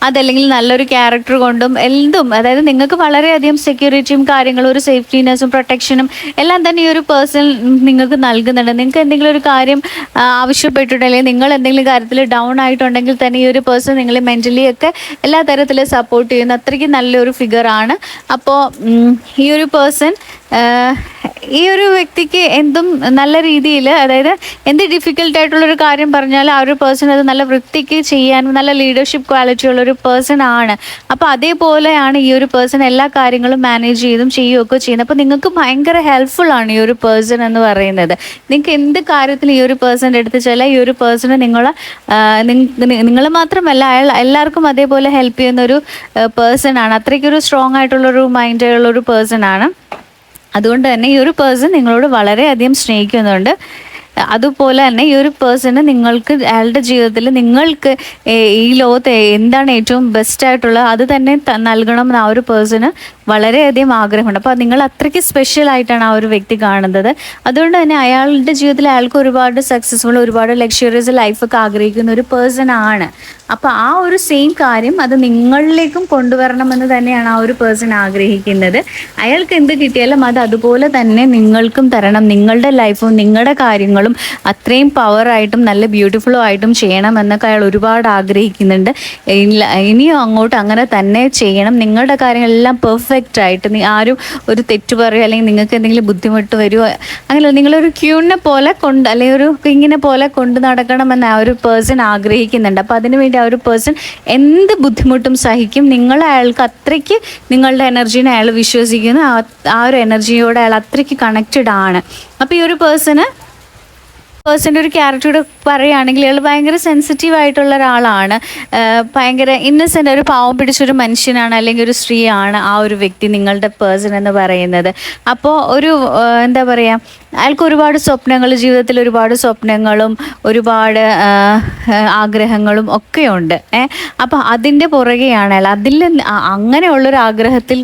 അതല്ലെങ്കിൽ നല്ലൊരു ക്യാരക്ടർ കൊണ്ടും എന്തും, അതായത് നിങ്ങൾക്ക് വളരെയധികം സെക്യൂരിറ്റിയും കാര്യങ്ങളും ഒരു സേഫ്റ്റിനെസ്സും പ്രൊട്ടക്ഷനും എല്ലാം തന്നെ ഈ ഒരു പേഴ്സൺ നിങ്ങൾക്ക് നൽകുന്നുണ്ട്. നിങ്ങൾക്ക് എന്തെങ്കിലും ഒരു കാര്യം ആവശ്യപ്പെട്ടിട്ടുണ്ടെങ്കിൽ, നിങ്ങൾ എന്തെങ്കിലും കാര്യത്തിൽ ഡൗൺ ആയിട്ടുണ്ടെങ്കിൽ തന്നെ ഈ ഒരു പേഴ്സൺ നിങ്ങളെ മെൻ്റലി ഒക്കെ എല്ലാ തരത്തിലും സപ്പോർട്ട് ചെയ്യുന്ന അത്രയ്ക്ക് നല്ലൊരു ഫിഗറാണ്. അപ്പോൾ ഈ ഒരു പേഴ്സൺ ഈ ഒരു വ്യക്തിക്ക് എന്തും നല്ല രീതിയിൽ, അതായത് എന്ത് ഡിഫിക്കൽട്ടായിട്ടുള്ളൊരു കാര്യം പറഞ്ഞാൽ ആ ഒരു പേഴ്സൺ അത് നല്ല വൃത്തിക്ക് ചെയ്യാനും നല്ല ലീഡർഷിപ്പ് ക്വാളിറ്റി ഉള്ളൊരു പേഴ്സൺ ആണ്. അപ്പോൾ അതേപോലെയാണ് ഈ ഒരു പേഴ്സൺ എല്ലാ കാര്യങ്ങളും മാനേജ് ചെയ്തും ചെയ്യുകയൊക്കെ ചെയ്യുന്നത്. അപ്പോൾ നിങ്ങൾക്ക് ഭയങ്കര ഹെൽപ്ഫുൾ ആണ് ഈ ഒരു പേഴ്സൺ എന്ന് പറയുന്നത്. നിങ്ങൾക്ക് എന്ത് കാര്യത്തിൽ ഈ ഒരു പേഴ്സൻ്റെ അടുത്ത് ചില ഈ ഒരു പേഴ്സണ് നിങ്ങൾ മാത്രമല്ല അയാൾ എല്ലാവർക്കും അതേപോലെ ഹെൽപ്പ് ചെയ്യുന്ന ഒരു പേഴ്സൺ ആണ്. അത്രയ്ക്കൊരു സ്ട്രോങ് ആയിട്ടുള്ളൊരു മൈൻഡുള്ളൊരു പേഴ്സൺ ആണ്. അതുകൊണ്ട് തന്നെ ഈ ഒരു പേഴ്സൺ നിങ്ങളോട് വളരെയധികം സ്നേഹിക്കുന്നുണ്ട്. അതുപോലെ തന്നെ ഈ ഒരു പേഴ്സണ് നിങ്ങൾക്ക് അയാളുടെ ജീവിതത്തിൽ നിങ്ങൾക്ക് ഈ ലോകത്ത് എന്താണ് ഏറ്റവും ബെസ്റ്റ് ആയിട്ടുള്ളത് അത് തന്നെ നൽകണം എന്ന് ആ ഒരു പേഴ്സണ് വളരെയധികം ആഗ്രഹമുണ്ട്. അപ്പോൾ നിങ്ങൾ അത്രയ്ക്ക് സ്പെഷ്യൽ ആയിട്ടാണ് ആ ഒരു വ്യക്തി കാണുന്നത്. അതുകൊണ്ട് തന്നെ അയാളുടെ ജീവിതത്തിൽ അയാൾക്ക് ഒരുപാട് സക്സസ്ഫുൾ, ഒരുപാട് ലക്ഷറിയസ് ലൈഫൊക്കെ ആഗ്രഹിക്കുന്ന ഒരു പേഴ്സൺ ആണ്. അപ്പോൾ ആ ഒരു സെയിം കാര്യം അത് നിങ്ങളിലേക്കും കൊണ്ടുവരണമെന്ന് തന്നെയാണ് ആ ഒരു പേഴ്സൺ ആഗ്രഹിക്കുന്നത്. അയാൾക്ക് എന്ത് കിട്ടിയാലും അത് അതുപോലെ തന്നെ നിങ്ങൾക്കും തരണം. നിങ്ങളുടെ ലൈഫും നിങ്ങളുടെ കാര്യങ്ങളും അത്രയും പവറായിട്ടും നല്ല ബ്യൂട്ടിഫുള്ളും ആയിട്ടും ചെയ്യണമെന്നൊക്കെ അയാൾ ഒരുപാട് ആഗ്രഹിക്കുന്നുണ്ട്. ഇനിയും അങ്ങോട്ട് അങ്ങനെ തന്നെ ചെയ്യണം. നിങ്ങളുടെ കാര്യങ്ങളെല്ലാം പെർഫെക്റ്റ് ആയിട്ട് ആരും ഒരു തെറ്റ് പറയുക അല്ലെങ്കിൽ നിങ്ങൾക്ക് എന്തെങ്കിലും ബുദ്ധിമുട്ട് വരുമോ അങ്ങനെ നിങ്ങളൊരു ക്യൂണിനെ പോലെ അല്ലെങ്കിൽ ഒരു കിങ്ങിനെ പോലെ കൊണ്ട് നടക്കണമെന്ന് ആ ഒരു പേഴ്സൺ ആഗ്രഹിക്കുന്നുണ്ട്. അപ്പോൾ അതിനുവേണ്ടി ആ ഒരു പേഴ്സൺ എന്ത് ബുദ്ധിമുട്ടും സഹിക്കും. അയാൾക്ക് അത്രയ്ക്ക് നിങ്ങളുടെ എനർജീനെ അയാൾ വിശ്വസിക്കുന്നു. ആ ഒരു എനർജിയോടെ അയാൾ അത്രയ്ക്ക് കണക്റ്റഡ് ആണ്. അപ്പോൾ ഈ ഒരു പേഴ്സൻ്റെ ഒരു ക്യാരക്ടർ പറയുകയാണെങ്കിൽ അയാൾ ഭയങ്കര സെൻസിറ്റീവ് ആയിട്ടുള്ള ഒരാളാണ്. ഭയങ്കര ഇന്നസെൻ്റ്, ഒരു പാവം പിടിച്ചൊരു മനുഷ്യനാണ് അല്ലെങ്കിൽ ഒരു സ്ത്രീയാണ് ആ ഒരു വ്യക്തി, നിങ്ങളുടെ പേഴ്സൺ എന്ന് പറയുന്നത്. അപ്പോൾ ഒരു എന്താ പറയുക, അയാൾക്ക് ഒരുപാട് സ്വപ്നങ്ങൾ, ജീവിതത്തിൽ ഒരുപാട് സ്വപ്നങ്ങളും ഒരുപാട് ആഗ്രഹങ്ങളും ഒക്കെയുണ്ട്. അപ്പോൾ അതിൻ്റെ പുറകെയാണ് അയാൾ. അങ്ങനെയുള്ളൊരു ആഗ്രഹത്തിൽ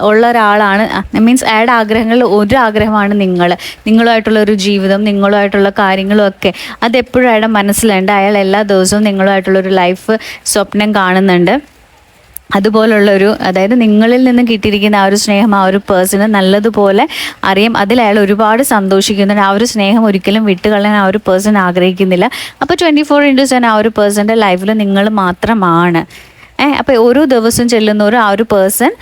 ഉള്ള ഒരാളാണ്. മീൻസ് അയാളുടെ ആഗ്രഹങ്ങളിൽ ഒരു ആഗ്രഹമാണ് നിങ്ങളുമായിട്ടുള്ളൊരു ജീവിതം, നിങ്ങളുമായിട്ടുള്ള കാര്യങ്ങളും ഒക്കെ. അതെപ്പോഴും അയാളുടെ മനസ്സിലുണ്ട്. അയാൾ എല്ലാ ദിവസവും നിങ്ങളുമായിട്ടുള്ളൊരു ലൈഫ് സ്വപ്നം കാണുന്നുണ്ട്. അതുപോലുള്ളൊരു, അതായത് നിങ്ങളിൽ നിന്ന് കിട്ടിയിരിക്കുന്ന ആ ഒരു സ്നേഹം ആ ഒരു പേഴ്സണ് നല്ലതുപോലെ അറിയാം. അതിൽ അയാൾ ഒരുപാട് സന്തോഷിക്കുന്നുണ്ട്. ആ ഒരു സ്നേഹം ഒരിക്കലും വിട്ടുകളയാൻ ആ ഒരു പേഴ്സൺ ആഗ്രഹിക്കുന്നില്ല. അപ്പോൾ 24/7 ആ ഒരു പേഴ്സൻ്റെ ലൈഫിൽ നിങ്ങൾ മാത്രമാണ്. അപ്പോൾ ഓരോ ദിവസവും ചെല്ലുന്നവരും ആ ഒരു പേഴ്സൺ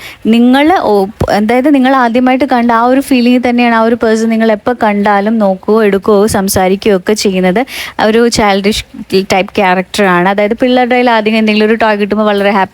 അതായത് നിങ്ങൾ ആദ്യമായിട്ട് കണ്ട ആ ഒരു ഫീലിംഗ് തന്നെയാണ് ആ ഒരു പേഴ്സൺ നിങ്ങൾ എപ്പോൾ കണ്ടാലും നോക്കുകയോ എടുക്കുകയോ സംസാരിക്കുകയോ ഒക്കെ ചെയ്യുന്നത്. ഒരു ചൈൽഡിഷ് ടൈപ്പ് ക്യാരക്ടറാണ്. അതായത് പിള്ളേരുടെ കയ്യിൽ ആദ്യം എന്തെങ്കിലും ഒരു ടോയ് കിട്ടുമ്പോൾ വളരെ ഹാപ്പി